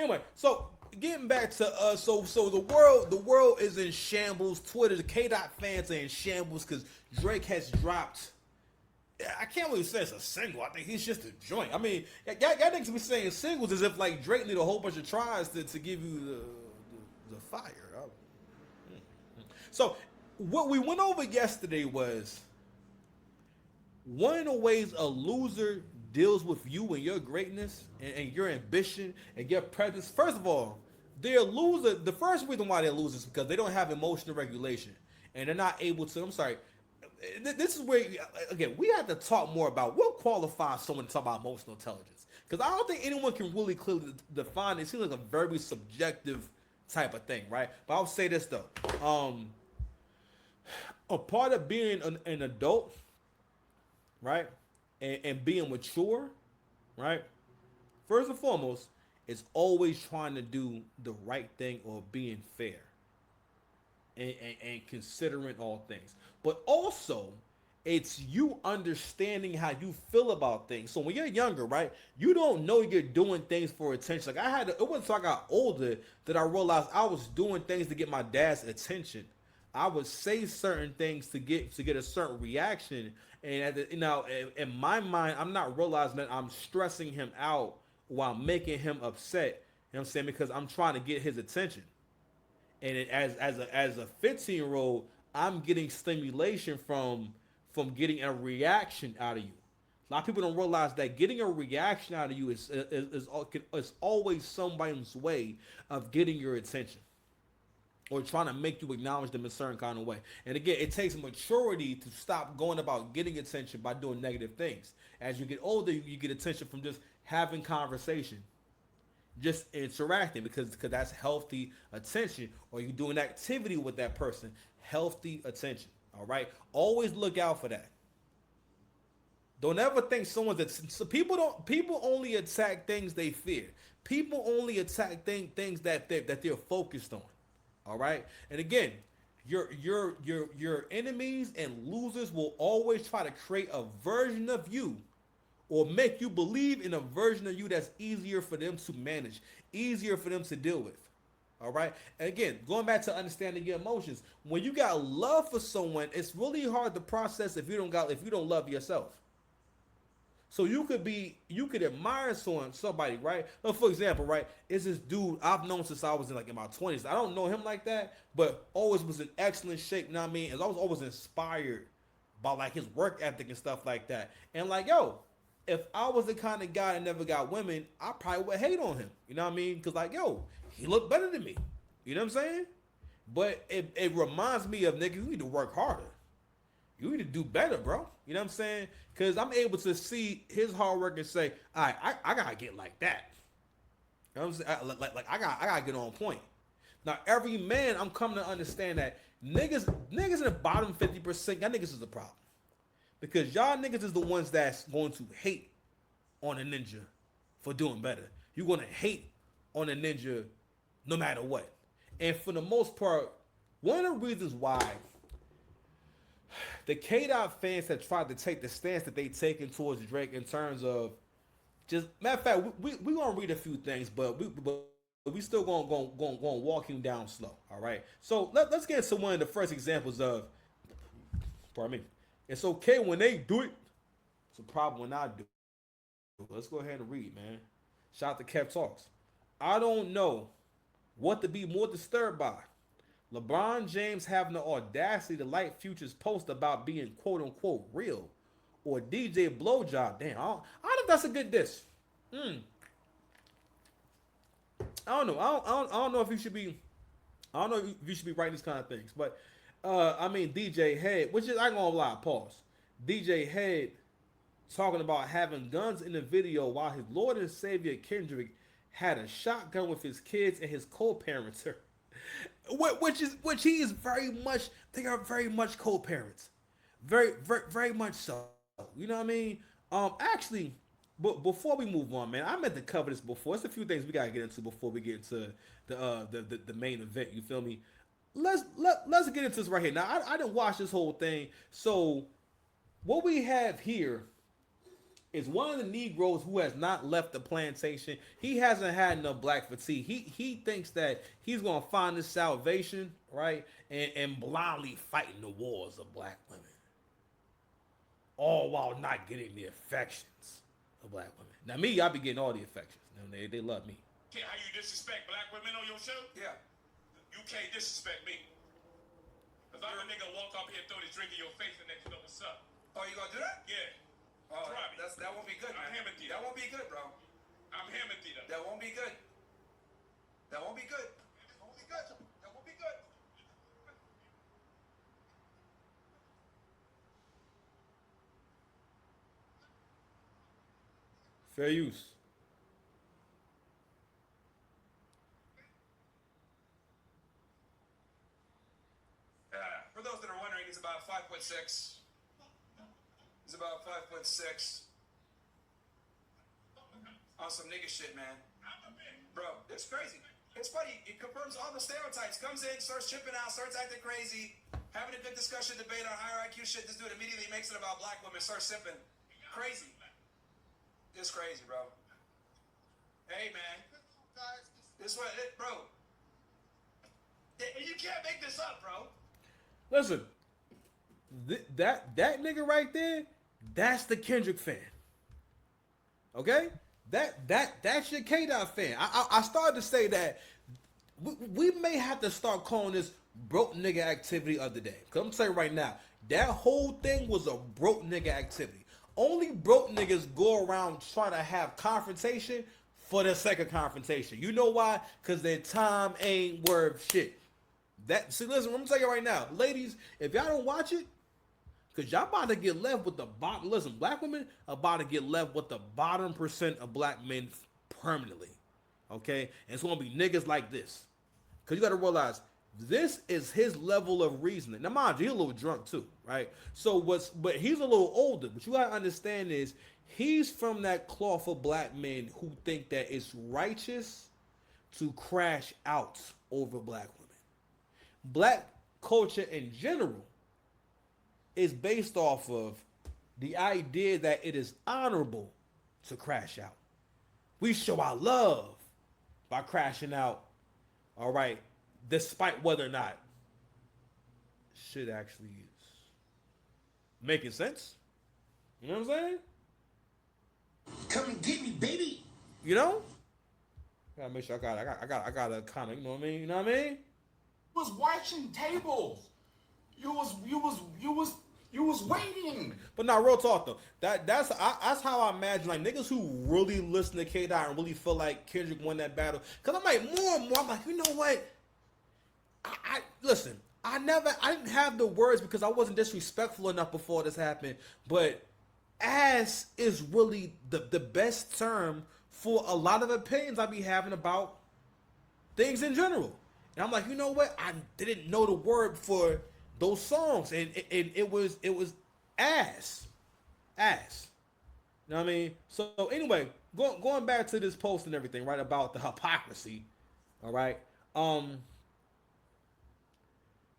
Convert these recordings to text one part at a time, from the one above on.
Anyway, so getting back to so the world is in shambles. Twitter, the Kdot fans are in shambles because Drake has dropped. I can't really say it's a single. I think he's just a joint. I mean, y'all niggas be saying singles as if like Drake need a whole bunch of tries to give you the fire. So what we went over yesterday was one of the ways a loser deals with you and your greatness and your ambition and your presence. First of all, they're a loser. The first reason why they're losers is because they don't have emotional regulation and they're not able to. I'm sorry. This is where again we have to talk more about what qualifies someone to talk about emotional intelligence because I don't think anyone can really clearly define it. It seems like a very subjective type of thing, right? But I'll say this though. A part of being an adult, right, and being mature, right, first and foremost, is always trying to do the right thing or being fair and considering all things. But also, it's you understanding how you feel about things. So when you're younger, right, you don't know you're doing things for attention. Like it wasn't until I got older that I realized I was doing things to get my dad's attention. I would say certain things to get a certain reaction, and in my mind, I'm not realizing that I'm stressing him out while making him upset. You know what I'm saying? Because I'm trying to get his attention, and as a 15-year-old, I'm getting stimulation from getting a reaction out of you. A lot of people don't realize that getting a reaction out of you is always somebody's way of getting your attention or trying to make you acknowledge them in a certain kind of way. And again, it takes maturity to stop going about getting attention by doing negative things. As you get older, you get attention from just having conversation, just interacting because that's healthy attention. Or you do an activity with that person, healthy attention. All right, always look out for that. Don't ever think someone's so people only attack things they fear. People only attack things that they're focused on. All right, and again, your enemies and losers will always try to create a version of you or make you believe in a version of you that's easier for them to manage, easier for them to deal with. All right, and again, going back to understanding your emotions, when you got love for someone, it's really hard to process if you don't love yourself. So you could admire somebody, right? Well, for example, right, is this dude I've known since I was in my 20s. I don't know him like that, but always was in excellent shape. You know what I mean? And I was always inspired by like his work ethic and stuff like that. And like, yo, if I was the kind of guy that never got women, I probably would hate on him. You know what I mean? Because like, yo, he looked better than me. You know what I'm saying? But it reminds me of nigga, you need to work harder. You need to do better, bro. You know what I'm saying? Because I'm able to see his hard work and say, all right, I gotta get like that. You know what I'm saying? Like I gotta get on point. Now every man, I'm coming to understand that niggas in the bottom 50%, y'all niggas is the problem. Because y'all niggas is the ones that's going to hate on a ninja for doing better. You're gonna hate on a ninja no matter what. And for the most part, one of the reasons why the K-Dot fans have tried to take the stance that they taken towards Drake in terms of just matter of fact, we gonna read a few things, but we still gonna walk him down slow. All right. So let's get into one of the first examples of. Pardon me. It's okay when they do it. It's a problem when I do it. Let's go ahead and read, man. Shout out to Kev Talks. I don't know what to be more disturbed by. LeBron James having the audacity to like Future's post about being quote unquote real, or DJ Blowjob. Damn, I don't know if that's a good diss. I don't know. I don't know if you should be. I don't know if you should be writing these kind of things. But I mean DJ Head, which is I ain't gonna lie. Pause. DJ Head talking about having guns in the video while his Lord and Savior Kendrick had a shotgun with his kids and his co-parents. Which he is very much. They are very much co-parents, very much so. You know what I mean? Actually, but before we move on, man, I meant to cover this before. There's a few things we gotta get into before we get into the main event. You feel me? Let's get into this right here. Now I didn't watch this whole thing, so what we have here is one of the Negroes who has not left the plantation. He hasn't had no black fatigue. He thinks that he's gonna find his salvation, right? And blindly fighting the wars of black women. All while not getting the affections of black women. Now me, I be getting all the affections. They love me. How you disrespect black women on your show? Yeah. You can't disrespect me. Cause I'm a nigga walk up here, throw this drink in your face, and let you know what's up. Oh, you gonna do that? Yeah. Oh, that won't be good, man. That won't be good, bro. I'm Hamothy though. That won't be good. That won't be good. That won't be good. That won't be good. Fair use. For those that are wondering, he's about 5'6". He's about 5'6". On some nigga shit, man. Bro, it's crazy. It's funny. It confirms all the stereotypes. Comes in, starts tripping out, starts acting crazy, having a good discussion, debate on higher IQ shit. This dude immediately makes it about black women, starts sipping. Crazy. It's crazy, bro. Hey, man. This what it, bro. You can't make this up, bro. Listen, that nigga right there, that's the Kendrick fan. Okay, that's your Kdot fan. I started to say that we may have to start calling this broke nigga activity of the day. Cause I'm gonna say right now, that whole thing was a broke nigga activity. Only broke niggas go around trying to have confrontation for the sake of confrontation. You know why? Cause their time ain't worth shit. See, listen, I'm gonna tell you right now, ladies, if y'all don't watch it, cause y'all about to get left with the bottom. Listen, black women are about to get left with the bottom percent of black men permanently. Okay, and it's gonna be niggas like this. Cause you gotta realize this is his level of reasoning. Now, mind you, he's a little drunk too, right? But he's a little older. What you gotta understand is he's from that cloth of black men who think that it's righteous to crash out over black women. Black culture in general is based off of the idea that it is honorable to crash out. We show our love by crashing out, all right, despite whether or not shit actually is making sense. You know what I'm saying? Come and get me, baby. You know? Gotta make sure I got a kind of, you know what I mean? You know what I mean? You was watching tables. You was waiting. But now, real talk though, that's how I imagine like niggas who really listen to Kdot and really feel like Kendrick won that battle. Cause I'm like more and more, I'm like, you know what? I listen. I didn't have the words because I wasn't disrespectful enough before this happened. But ass is really the best term for a lot of opinions I be having about things in general. And I'm like, you know what? I didn't know the word for those songs, and it was ass. You know what I mean? So anyway, going back to this post and everything, right, about the hypocrisy. All right.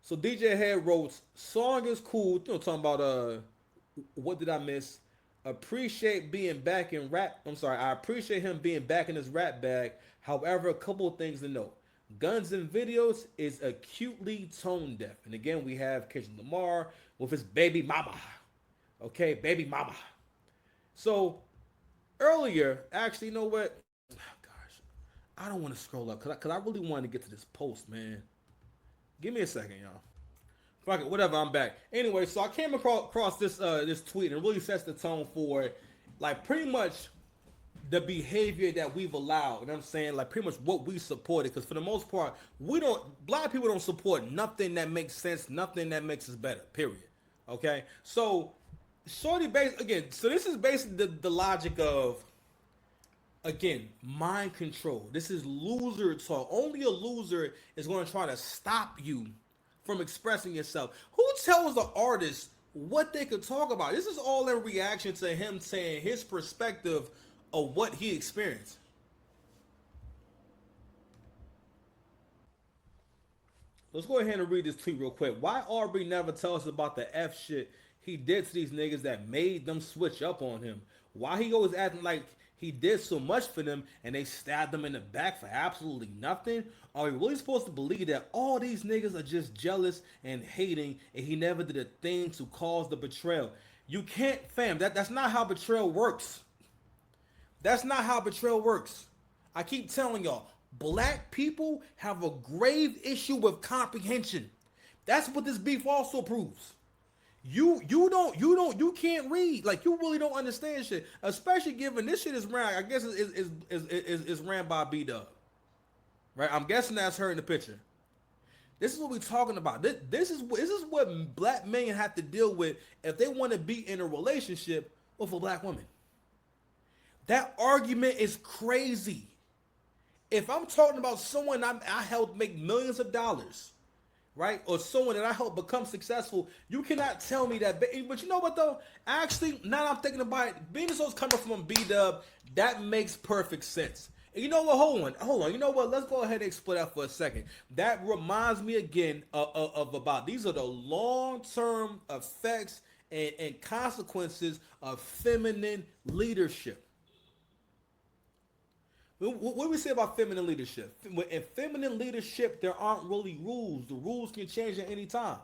So DJ Head wrote, "Song is cool." You know, talking about what did I miss? Appreciate being back in rap. I'm sorry. I appreciate him being back in his rap bag. However, a couple of things to note. Guns and Videos is acutely tone deaf. And again, we have Kendrick Lamar with his baby mama. Okay, baby mama. So earlier, actually, you know what? Oh, gosh, I don't want to scroll up because I really wanted to get to this post, man. Give me a second, y'all. Fuck it, whatever, I'm back. Anyway, so I came across this this tweet and it really sets the tone for like pretty much the behavior that we've allowed. You know what I'm saying? Like pretty much what we supported. Because for the most part, black people don't support nothing that makes sense, nothing that makes us better, period. Okay? So, shorty again, so this is basically the logic of, again, mind control. This is loser talk. Only a loser is going to try to stop you from expressing yourself. Who tells the artist what they could talk about? This is all in reaction to him saying his perspective of what he experienced. Let's go ahead and read this tweet real quick. Why Aubrey never tell us about the F shit he did to these niggas that made them switch up on him? Why he always acting like he did so much for them and they stabbed him in the back for absolutely nothing? Are we really supposed to believe that all these niggas are just jealous and hating and he never did a thing to cause the betrayal? You can't, fam. That's not how betrayal works. That's not how betrayal works. I keep telling y'all, black people have a grave issue with comprehension. That's what this beef also proves. You can't read. Like, you really don't understand shit. Especially given this shit is ran, I guess is ran by B-Dub. Right? I'm guessing that's her in the picture. This is what we're talking about. This is what black men have to deal with if they want to be in a relationship with a black woman. That argument is crazy. If I'm talking about someone I helped make millions of dollars, right? Or someone that I helped become successful, you cannot tell me that. But you know what though? Actually, now that I'm thinking about it, being this coming from B-Dub, that makes perfect sense. And you know what? Hold on. You know what? Let's go ahead and explain that for a second. That reminds me again of about these are the long-term effects and consequences of feminine leadership. What do we say about feminine leadership? In feminine leadership, there aren't really rules. The rules can change at any time.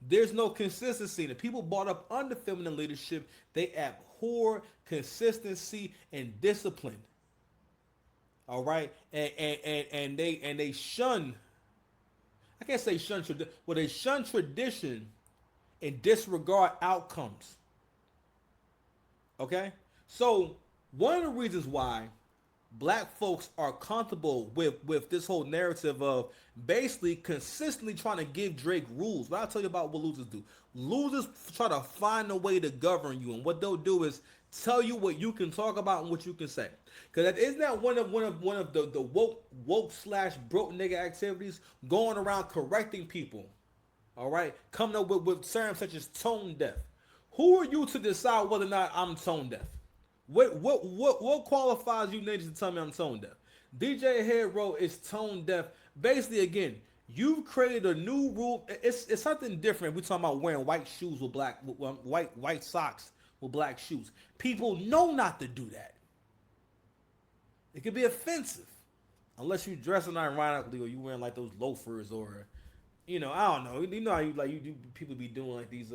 There's no consistency. The people brought up under feminine leadership, they abhor consistency and discipline. All right, and they shun. I can't say shun tradition, but they shun tradition and disregard outcomes. Okay, so one of the reasons why black folks are comfortable with this whole narrative of basically consistently trying to give Drake rules. But I'll tell you about what losers do. Losers try to find a way to govern you, and what they'll do is tell you what you can talk about and what you can say. Because isn't that one of the woke / broke nigga activities, going around correcting people, all right, coming up with terms such as tone deaf. Who are you to decide whether or not I'm tone deaf? What qualifies you niggas to tell me I'm tone deaf? DJ Hero is tone deaf. Basically, again, you've created a new rule. It's something different. We're talking about wearing white shoes with white socks with black shoes. People know not to do that. It could be offensive, unless you dressing ironically or you wearing like those loafers or, I don't know. You know how you people be doing like these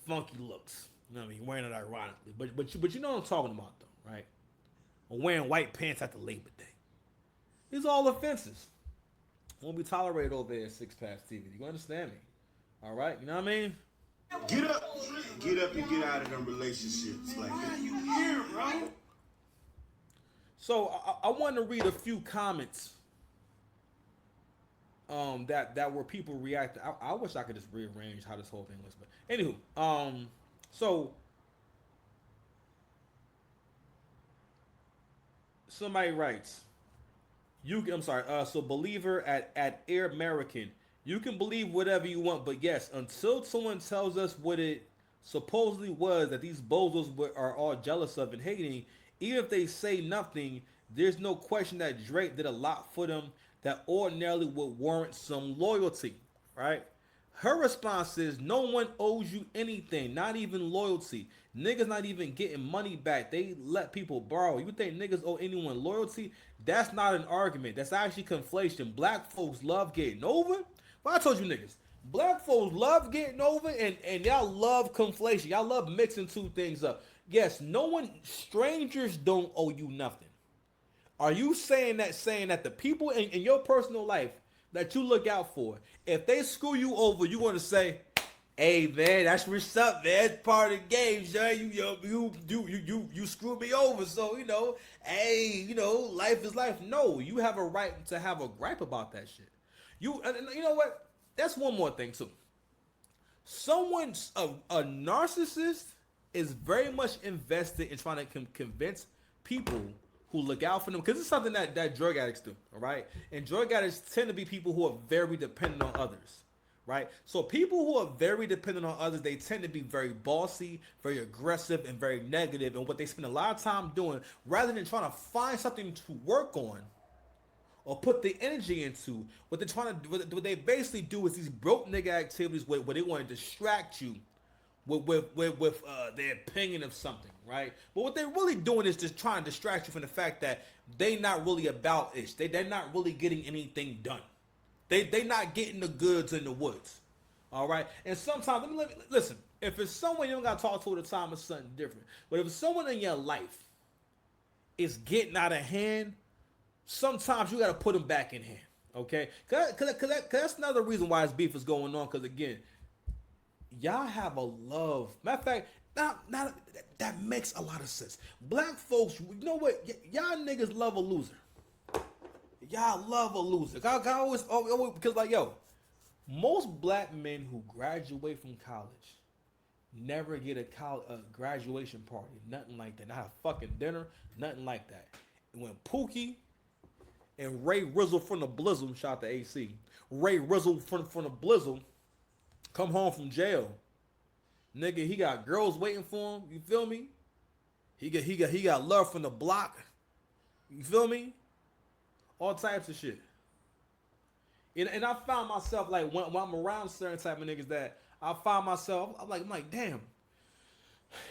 funky looks. You know what I mean? Wearing it ironically. But you know what I'm talking about though, right? Or wearing white pants after Labor Day. These are all offenses. Won't be tolerated over there at Six Pass TV. You understand me? All right? You know what I mean? Get up and get out of them relationships. Like, why are you here, bro? So I want to read a few comments that were people reacting. I wish I could just rearrange how this whole thing looks. But anywho, so somebody writes, so believer at Air American, you can believe whatever you want, but yes, until someone tells us what it supposedly was that these bozos are all jealous of and hating, even if they say nothing, there's no question that Drake did a lot for them that ordinarily would warrant some loyalty, right? Her response is, no one owes you anything, not even loyalty. Niggas not even getting money back. They let people borrow. You think niggas owe anyone loyalty? That's not an argument. That's actually conflation. Black folks love getting over. Well, I told you niggas. Black folks love getting over and y'all love conflation. Y'all love mixing two things up. Yes, strangers don't owe you nothing. Are you saying that the people in your personal life that you look out for, if they screw you over, you want to say, hey man, that's what's up, man. It's part of the game, son. You screwed me over, so hey, life is life. No, you have a right to have a gripe about that shit. You know what? That's one more thing too. A narcissist is very much invested in trying to convince people who look out for them, because it's something that drug addicts do, all right? And drug addicts tend to be people who are very dependent on others, right? So people who are very dependent on others, they tend to be very bossy, very aggressive, and very negative. And what they spend a lot of time doing, rather than trying to find something to work on or put the energy into, what they basically do is these broke nigga activities where they want to distract you with their opinion of something, right? But what they're really doing is just trying to distract you from the fact that they not really about it. They're not really getting anything done. They not getting the goods in the woods. All right. And sometimes listen. If it's someone you don't got to talk to at the time, it's something different. But if it's someone in your life is getting out of hand, sometimes you got to put them back in hand. Okay. Cause that's another reason why this beef is going on. Cause again, y'all have a love. Matter of fact, not that makes a lot of sense. Black folks, you know what? Y'all niggas love a loser. Y'all love a loser. I always because like yo, most black men who graduate from college never get a graduation party, nothing like that. Not a fucking dinner, nothing like that. And when Pookie and Ray Rizzle from the Blizzle, shout out to AC, Ray Rizzle from the Blizzle, come home from jail, nigga, he got girls waiting for him. You feel me? He got love from the block. You feel me? All types of shit. And I found myself like when I'm around certain type of niggas that I find myself I'm like damn.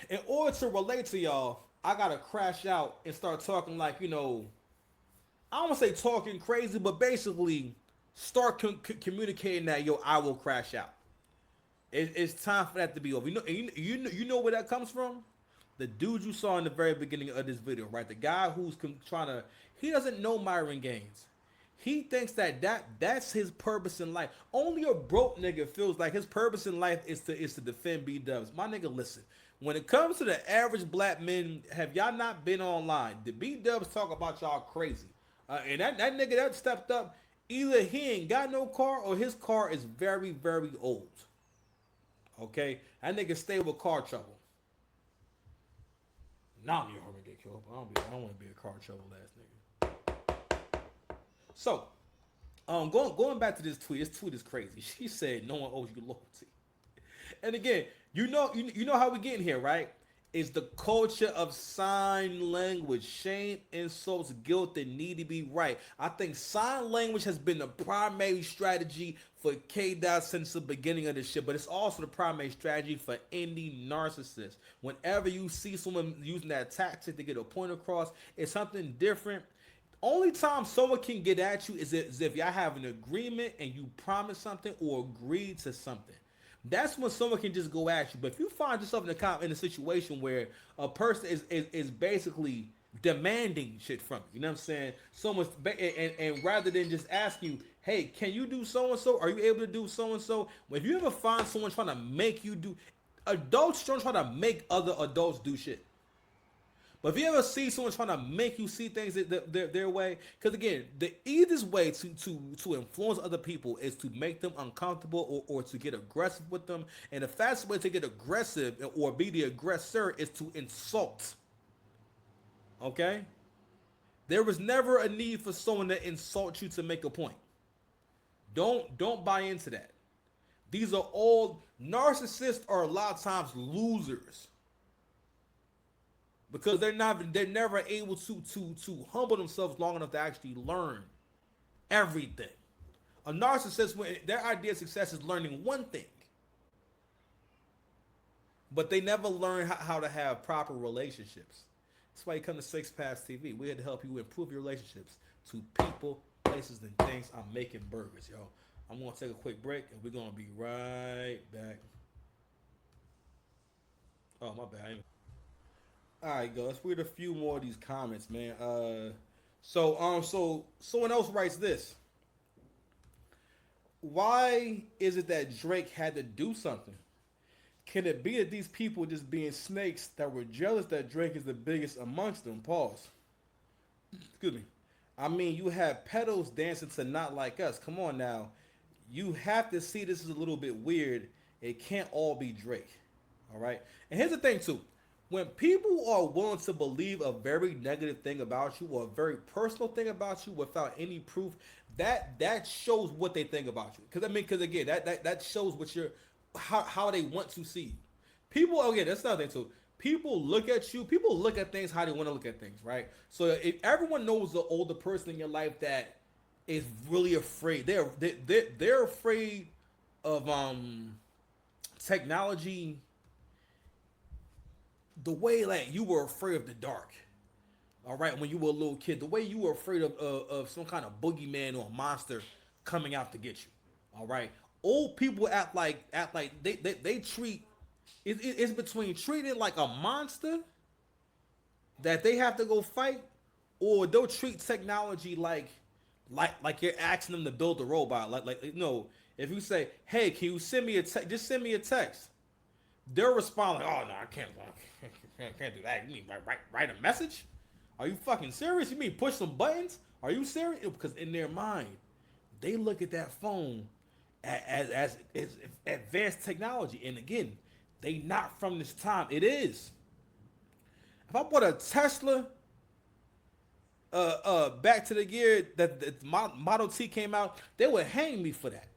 In order to relate to y'all, I gotta crash out and start talking like, you know, I don't want to say talking crazy, but basically start communicating that yo, I will crash out. It's time for that to be over. You know where that comes from? The dude you saw in the very beginning of this video, right? The guy who's he doesn't know Myron Gaines. He thinks that's his purpose in life. Only a broke nigga feels like his purpose in life is to defend B-dubs. My nigga, listen. When it comes to the average black men, have y'all not been online? The B-dubs talk about y'all crazy. And that nigga that stepped up, either he ain't got no car or his car is very, very old. Okay? That nigga stay with car trouble. Now I'm gonna get killed. I don't want to be a car trouble ass nigga. So, going back to this tweet. This tweet is crazy. She said, "No one owes you loyalty." And again, you know how we get in here, right? It's the culture of sign language. Shame, insults, guilt that need to be right. I think sign language has been the primary strategy for Kdot since the beginning of this shit, but it's also the primary strategy for any narcissist. Whenever you see someone using that tactic to get a point across, it's something different. Only time someone can get at you is if y'all have an agreement and you promise something or agree to something. That's when someone can just go at you. But if you find yourself in a situation where a person is basically demanding shit from you, you know what I'm saying? Someone's and rather than just ask you, hey, can you do so and so? Are you able to do so and so? If you ever find someone trying to make you do, adults don't try to make other adults do shit. But if you ever see someone trying to make you see things their way, because again, the easiest way to influence other people is to make them uncomfortable or to get aggressive with them. And the fastest way to get aggressive or be the aggressor is to insult. Okay? There was never a need for someone to insult you to make a point. Don't buy into that. These are all narcissists are a lot of times losers. Because they're never able to humble themselves long enough to actually learn everything. A narcissist, their idea of success is learning one thing. But they never learn how to have proper relationships. That's why you come to Six Paths TV. We're here to help you improve your relationships to people, places, and things. I'm making burgers, yo. I'm going to take a quick break, and we're going to be right back. Oh, my bad. All right, go. Let's read a few more of these comments, man. So someone else writes this. Why is it that Drake had to do something? Can it be that these people just being snakes that were jealous that Drake is the biggest amongst them? Pause. Excuse me. I mean, you have pedals dancing to Not Like Us. Come on now. You have to see this is a little bit weird. It can't all be Drake. All right? And here's the thing, too. When people are willing to believe a very negative thing about you or a very personal thing about you without any proof, that shows what they think about you. Because again, that shows what how they want to see you. People, again, that's another thing too. People look at you. People look at things how they want to look at things, right? So if everyone knows the older person in your life that is really afraid, they're afraid of technology the way like you were afraid of the dark. All right, when you were a little kid, the way you were afraid of some kind of boogeyman or monster coming out to get you. All right, old people act like they treat it's between treating it like a monster that they have to go fight, or they'll treat technology like you're asking them to build a robot. Like you know, if you say, "Hey, can you send me a text? Just send me a text." They'll respond like, "Oh no, I can't do that. You mean write a message? Are you fucking serious? You mean push some buttons? Are you serious?" Because in their mind, they look at that phone as advanced technology, and again, they not from this time. It is. If I bought a Tesla, back to the year that the Model T came out, they would hang me for that.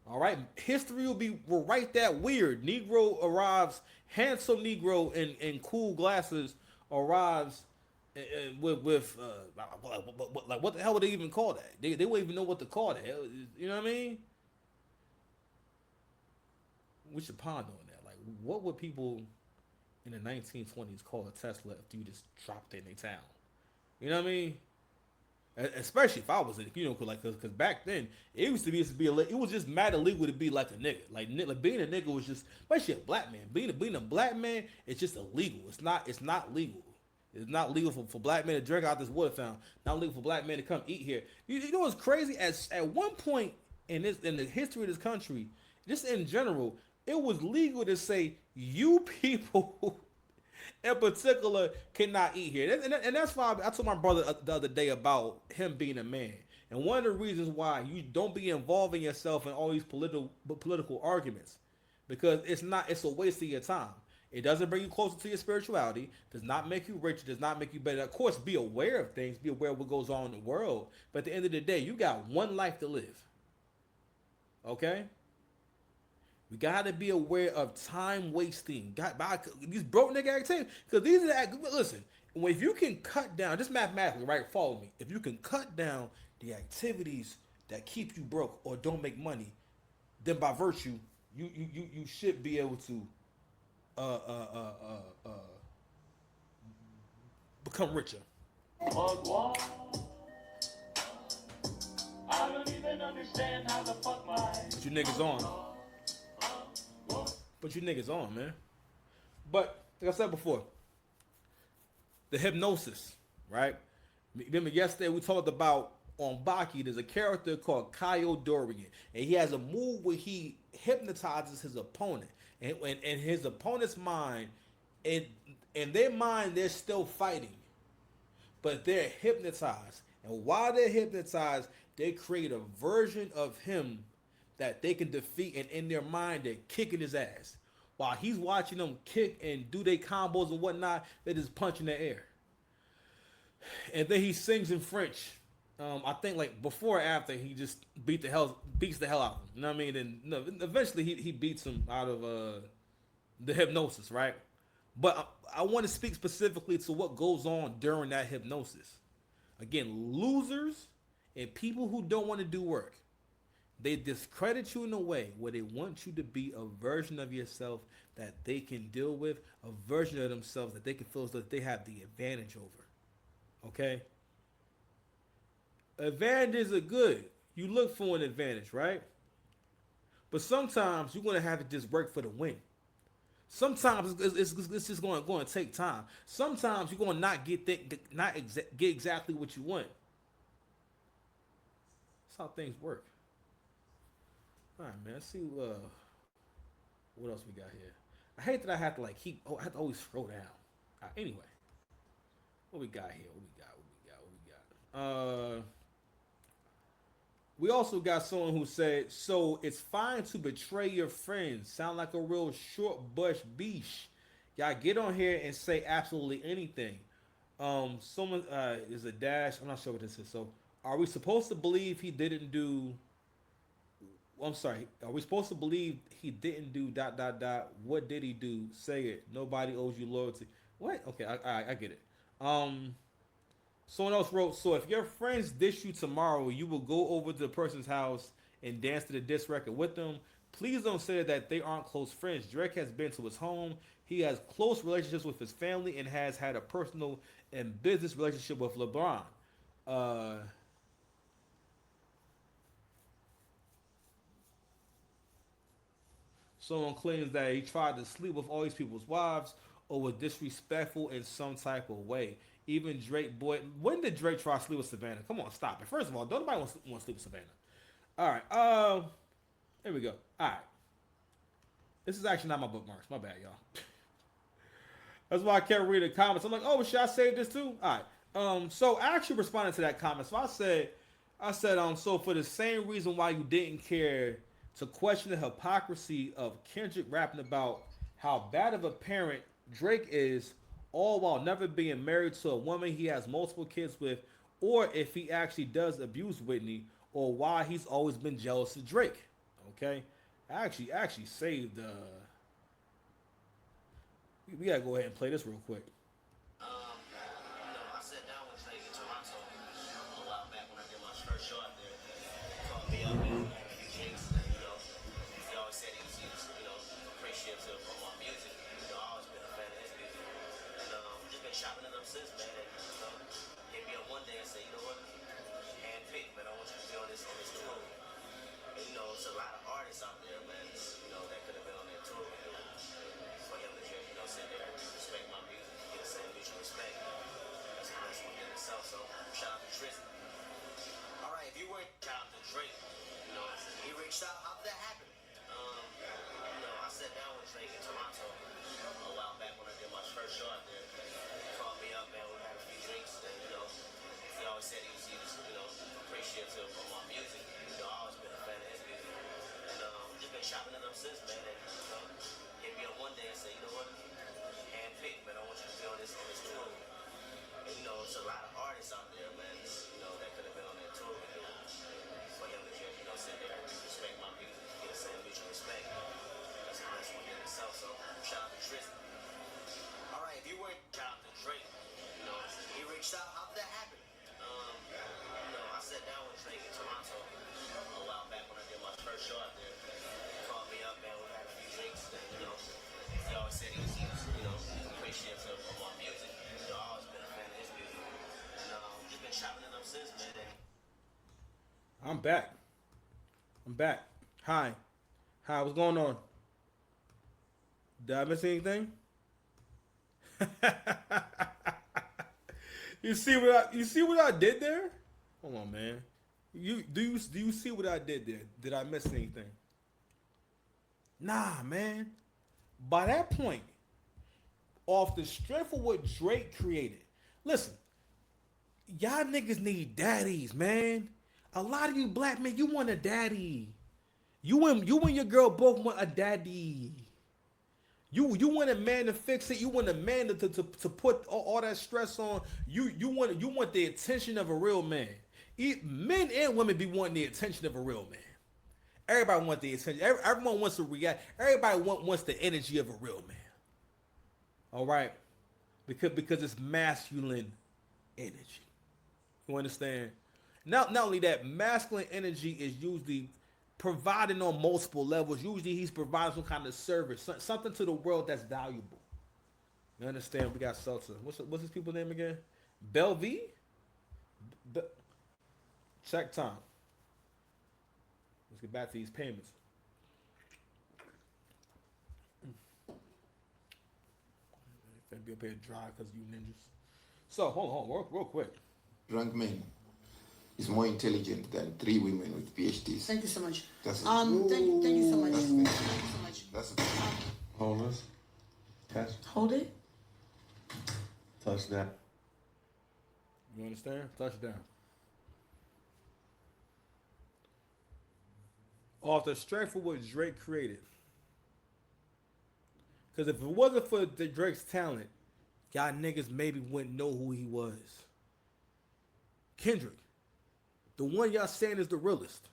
All right, history will write that weird. Negro arrives, handsome Negro in cool glasses arrives with like what the hell would they even call that? They wouldn't even know what to call that. You know what I mean? We should ponder on that. Like, what would people in the 1920s call a Tesla if you just dropped it in a town? You know what I mean? Especially if I was, because back then it used to be it was just mad illegal to be like a nigga. Like being a nigga was just, especially a black man. Being a black man, it's just illegal. It's not legal. It's not legal for black men to drink out this water fountain. Not legal for black men to come eat here. You know what's crazy? At one point in the history of this country, just in general, it was legal to say you people in particular cannot eat here. And that's why I told my brother the other day about him being a man. And one of the reasons why you don't be involving yourself in all these political arguments, because it's a waste of your time. It doesn't bring you closer to your spirituality, does not make you richer, does not make you better. Of course, be aware of things, be aware of what goes on in the world. But at the end of the day, you got one life to live. Okay? We gotta be aware of time wasting. These broke nigga activities. Because these are listen, if you can cut down, just mathematically, right? Follow me. If you can cut down the activities that keep you broke or don't make money, then by virtue, you should be able to become richer. But I don't even understand how the fuck my But you niggas on. But you niggas on, man. But like I said before, the hypnosis, right? Remember yesterday we talked about on Baki, there's a character called Kyle Dorian, and he has a move where he hypnotizes his opponent, and his opponent's mind, in their mind they're still fighting, but they're hypnotized, and while they're hypnotized, they create a version of him that they can defeat, and in their mind they're kicking his ass. While he's watching them kick and do their combos and whatnot, they just punch in the air. And then he sings in French. I think like before or after he just beats the hell out of him. You know what I mean? And no, eventually he beats him out of the hypnosis, right? But I want to speak specifically to what goes on during that hypnosis. Again, losers and people who don't want to do work, they discredit you in a way where they want you to be a version of yourself that they can deal with, a version of themselves that they can feel as though they have the advantage over. Okay? Advantages are good. You look for an advantage, right? But sometimes you're going to have to just work for the win. Sometimes it's just going to take time. Sometimes you're going to not get exactly what you want. That's how things work. All right, man. Let's see what else we got here. I hate that I have to I have to always scroll down. Anyway, what we got here? What we got? We also got someone who said, so it's fine to betray your friends. Sound like a real short bush beesh. Y'all get on here and say absolutely anything. Someone is a dash. I'm not sure what this is. So are we supposed to believe he didn't do... I'm sorry. Are we supposed to believe he didn't do ... What did he do? Say it. Nobody owes you loyalty. What? Okay, I get it. Someone else wrote, so if your friends dish you tomorrow, you will go over to the person's house and dance to the diss record with them. Please don't say that they aren't close friends. Drake has been to his home. He has close relationships with his family and has had a personal and business relationship with LeBron. Uh, Someone claims that he tried to sleep with all these people's wives or was disrespectful in some type of way. Even Drake, boy, when did Drake try to sleep with Savannah? Come on, stop it. First of all, don't nobody want to sleep with Savannah. All right, here we go. All right, this is actually not my bookmarks. My bad, y'all. That's why I can't read the comments. I'm like, oh, should I save this too? All right. So I actually responded to that comment. So I said, so for the same reason why you didn't care to question the hypocrisy of Kendrick rapping about how bad of a parent Drake is, all while never being married to a woman he has multiple kids with, or if he actually does abuse Whitney, or why he's always been jealous of Drake. Okay, I actually saved. We gotta go ahead and play this real quick. I sat down with Drake in Toronto a while back when I did my first show out there. He called me up and had a few drinks. He always said he was appreciative of my music. I've always been a fan of his music. And just been chopping it up since, man. And hit me up one day and say, you know what? Handpick, man. I want you to be on this tour. And it's a lot of artists out there, man. That could have been on that tour. For him to just, sit there and respect my music, get the same mutual respect. That's one in itself. So shout out to Tristan. All right, if you were shout out to Drake, he reached out. How did that happen? I sat down with Drake in Toronto a while back when I did my first show out there. He called me up, man. We had a few drinks, and he always said he was appreciative of my music. I've always been a fan of his music, and just been chopping it up since, man. And hit me up one day and say, you know what? Handpick, man. I want you to be on this tour. And it's a lot of artists out there, man. That could have been on that tour. For him to just, sit there and respect my music, get the same mutual respect. That's one in itself. So shout out to Tristan. All right, if you were shout out to Drake, he reached out. How did that happen? I sat down with Drake in Toronto a while back when I did my first show out there. He called me up, man. We had a few drinks, and he always said he was appreciative of my music. I've always been a fan of his music, and just been chopping it up since, man. I'm back. Hi, what's going on? Did I miss anything? You see what I did there? Hold on, man. Do you see what I did there? Did I miss anything? Nah, man. By that point, off the strength of what Drake created, listen, y'all niggas need daddies, man. A lot of you black men, you want a daddy. You and your girl both want a daddy. You want a man to fix it. You want a man to put all that stress on. You want the attention of a real man. Men and women be wanting the attention of a real man. Everybody wants the attention. Everyone wants to react. Everybody wants the energy of a real man. All right, because it's masculine energy. You understand? Not only that, masculine energy is usually providing on multiple levels. Usually he's providing some kind of service, something to the world that's valuable. You understand? We got Seltzer. What's his people's name again? Belvie? Check time. Let's get back to these payments. Finna be up here dry because you ninjas. So, hold on, real quick. Drunk men is more intelligent than 3 women with PhDs. Thank you so much. That's thank you so much. That's Thank you so much. That's Hold this. Test. Hold it. Touch that. You understand? Touchdown. Off the strength of what Drake created. Because if it wasn't for Drake's talent, y'all niggas maybe wouldn't know who he was. Kendrick, the one y'all saying is the realest.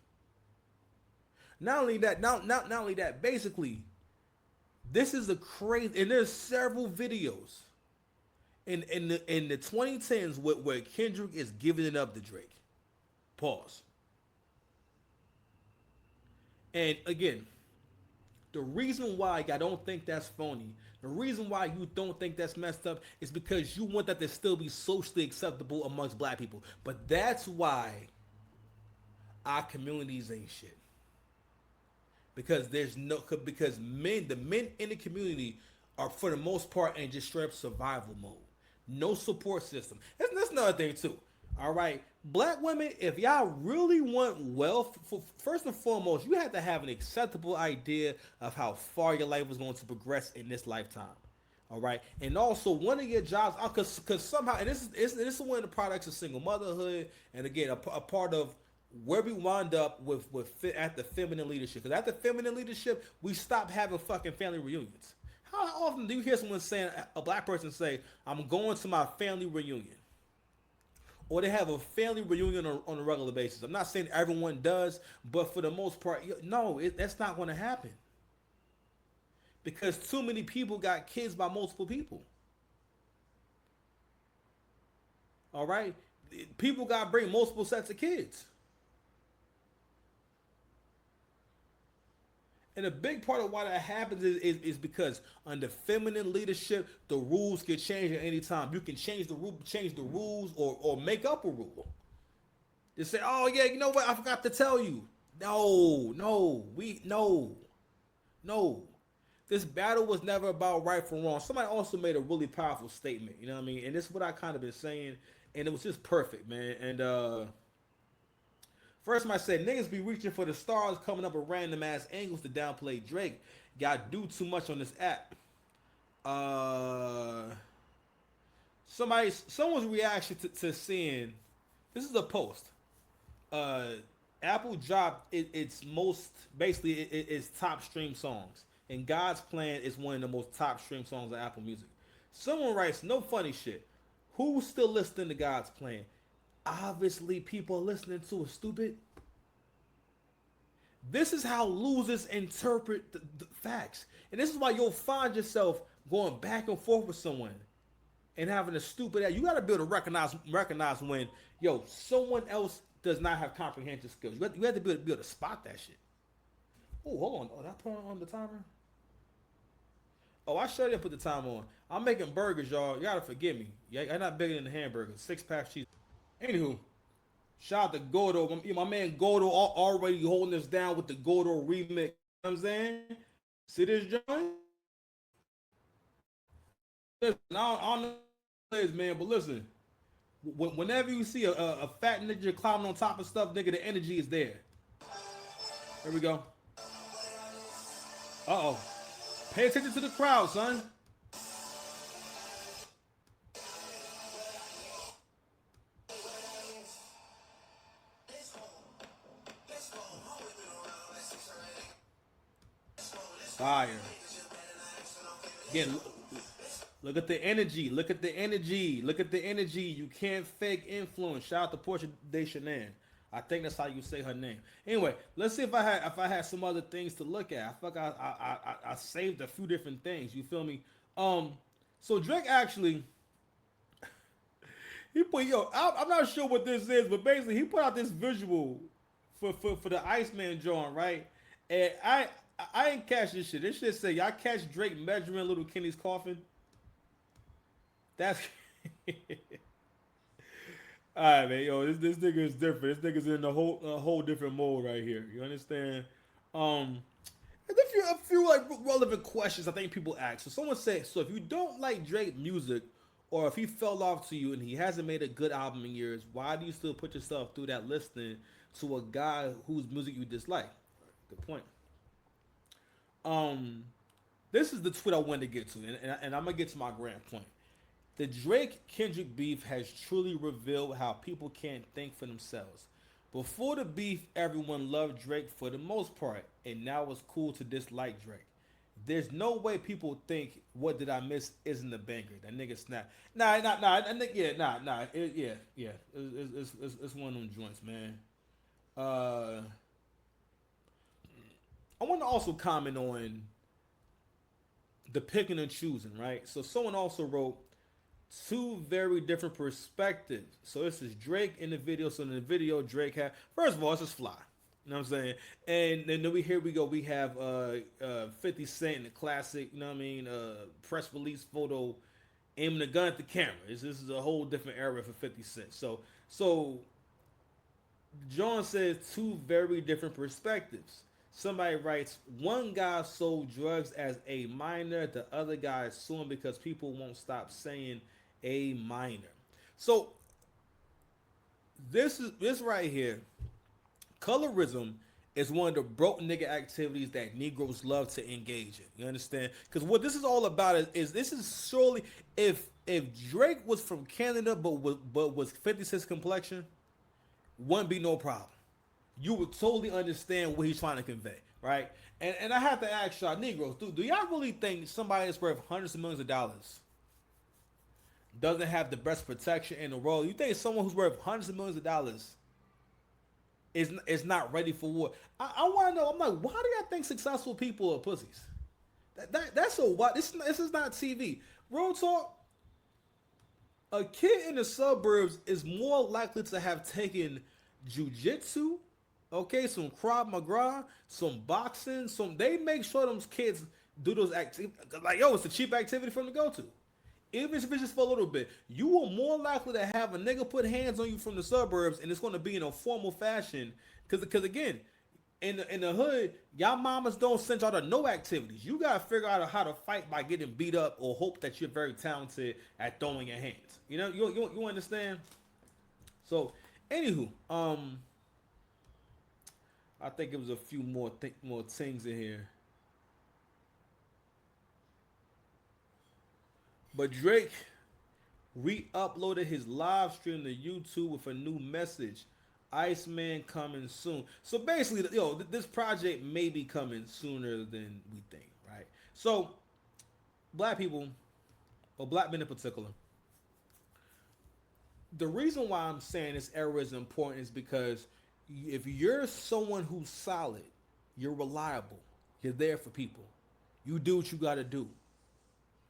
Not only that, basically, this is a crazy, and there's several videos in the 2010s where Kendrick is giving it up to Drake. Pause. And again, The reason why I don't think that's phony, the reason why you don't think that's messed up is because you want that to still be socially acceptable amongst black people. But that's why our communities ain't shit. Because the men in the community are for the most part in just straight up survival mode. No support system. That's another thing too. All right, black women, if y'all really want wealth, first and foremost, you have to have an acceptable idea of how far your life is going to progress in this lifetime. All right, and also one of your jobs, because somehow, and this is one of the products of single motherhood, and again, a part of where we wind up with at the feminine leadership. Because at the feminine leadership, we stop having fucking family reunions. How often do you hear someone saying, a black person say, "I'm going to my family reunion"? Or they have a family reunion on a regular basis. I'm not saying everyone does, but for the most part, no, that's not going to happen. Because too many people got kids by multiple people. All right? People got to bring multiple sets of kids. And a big part of why that happens is because under feminine leadership, the rules can change at any time. You can change the rules or make up a rule. They say, "Oh yeah, you know what? I forgot to tell you." No. This battle was never about right from wrong. Somebody also made a really powerful statement. You know what I mean? And this is what I kind of been saying, and it was just perfect, man. And first, I said, niggas be reaching for the stars, coming up with random ass angles to downplay Drake. Got do too much on this app. Someone's reaction to seeing this is a post. Apple dropped its most basically its top stream songs, and God's Plan is one of the most top stream songs of Apple Music. Someone writes, "No funny shit. Who's still listening to God's Plan?" Obviously, people are listening to it, stupid. This is how losers interpret the facts. And this is why you'll find yourself going back and forth with someone and having a stupid ass. You got to be able to recognize when, someone else does not have comprehension skills. You have to be able to spot that shit. Oh, hold on. Oh, did I put on the timer? Oh, I sure didn't put the timer on. I'm making burgers, y'all. You got to forgive me. I'm not bigger than the hamburger. 6-pack cheese. Anywho, shout out to Gordo. My man Gordo already holding us down with the Gordo remix. You know what I'm saying? See this joint? Listen, I don't know what it is, man, but listen. Whenever you see a fat nigga climbing on top of stuff, nigga, the energy is there. Here we go. Uh-oh. Pay attention to the crowd, son. Fire. Again, look at the energy. Look at the energy. Look at the energy. You can't fake influence. Shout out to Portia de Chenin. I think that's how you say her name. Anyway, let's see if I had some other things to look at. I feel like I saved a few different things. You feel me? So Drake actually he put I'm not sure what this is, but basically he put out this visual for the Iceman drawing, right? And I ain't catch this shit. This shit say, y'all catch Drake measuring Little Kenny's coffin? That's all right, man. This nigga is different. This nigga's in a whole different mode right here. You understand? A few like relevant questions I think people ask. So someone said, so if you don't like Drake music, or if he fell off to you and he hasn't made a good album in years, why do you still put yourself through that listening to a guy whose music you dislike? Good point. This is the tweet I wanted to get to, and I'm gonna get to my grand point. The Drake-Kendrick beef has truly revealed how people can't think for themselves. Before the beef, everyone loved Drake for the most part, and now it's cool to dislike Drake. There's no way people think "What Did I Miss" isn't a banger. That nigga snap. Nah. It's one of them joints, man. I want to also comment on the picking and choosing, right? So someone also wrote two very different perspectives. So this is Drake in the video. So in the video, Drake had, first of all, it's just fly. You know what I'm saying? And then here we go. We have 50 Cent in the classic, you know what I mean, press release photo aiming the gun at the camera. This is a whole different era for 50 Cent. So John says two very different perspectives. Somebody writes, one guy sold drugs as a minor, the other guy is suing because people won't stop saying a minor. So this right here, colorism is one of the broke nigga activities that Negroes love to engage in. You understand? Because what this is all about is this is surely if Drake was from Canada but was 50 Cent's complexion, wouldn't be no problem. You would totally understand what he's trying to convey, right? And I have to ask y'all, Negroes, do y'all really think somebody that's worth hundreds of millions of dollars doesn't have the best protection in the world? You think someone who's worth hundreds of millions of dollars is not ready for war? I want to know. I'm like, why do y'all think successful people are pussies? That's a what? This is not TV. Real talk. A kid in the suburbs is more likely to have taken jujitsu, okay, some Krav Maga, some boxing, they make sure those kids do those activities. Like, yo, it's a cheap activity for them to go to. Even if it's just for a little bit, you are more likely to have a nigga put hands on you from the suburbs, and it's going to be in a formal fashion. Because again, in the hood, y'all mamas don't send y'all to no activities. You gotta figure out how to fight by getting beat up, or hope that you're very talented at throwing your hands. You know, you understand? So, anywho, I think it was a few more things in here. But Drake re-uploaded his live stream to YouTube with a new message. Iceman coming soon. So basically, this project may be coming sooner than we think, right? So, black people, or black men in particular, the reason why I'm saying this era is important is because if you're someone who's solid, you're reliable, you're there for people, you do what you gotta do.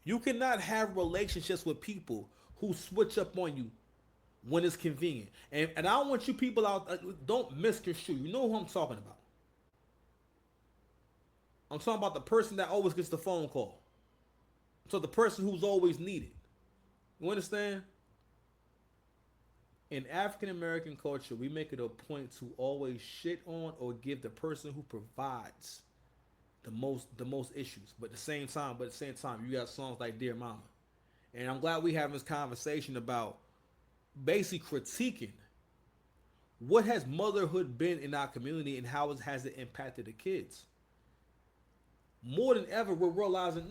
You cannot have relationships with people who switch up on you when it's convenient. And I don't want you people out, don't misconstrue. You know who I'm talking about. I'm talking about the person that always gets the phone call. So the person who's always needed. You understand? In African American culture, we make it a point to always shit on or give the person who provides the most issues. But at the same time, you got songs like Dear Mama. And I'm glad we having this conversation about basically critiquing what has motherhood been in our community and how has it impacted the kids. More than ever, we're realizing,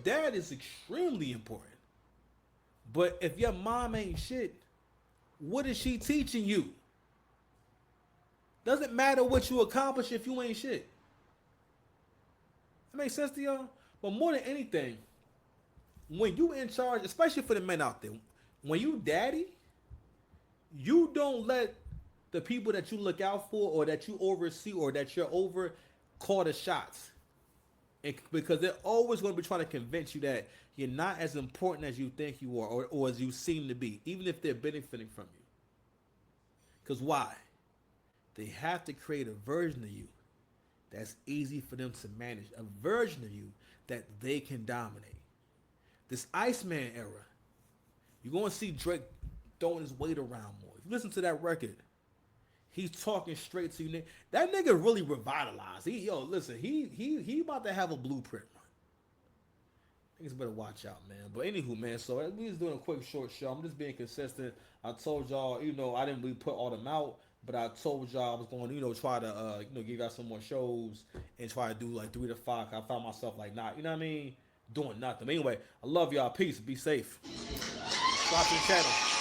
dad is extremely important. But if your mom ain't shit, what is she teaching you? Doesn't matter what you accomplish if you ain't shit. That makes sense to y'all? But more than anything, when you in charge, especially for the men out there, when you daddy, you don't let the people that you look out for or that you oversee or that you're over call the shots. Because they're always going to be trying to convince you that you're not as important as you think you are or as you seem to be, even if they're benefiting from you. Because why? They have to create a version of you that's easy for them to manage, a version of you that they can dominate. This Iceman era, you're going to see Drake throwing his weight around more. If you listen to that record, he's talking straight to you. That nigga really revitalized. He about to have a blueprint, man. Niggas better watch out, man. But anywho, man, so we just doing a quick short show. I'm just being consistent. I told y'all, I didn't really put all them out, but I told y'all I was going to, try to, give y'all some more shows and try to do like 3 to 5. I found myself like not, doing nothing. But anyway, I love y'all. Peace. Be safe. Subscribe to the channel.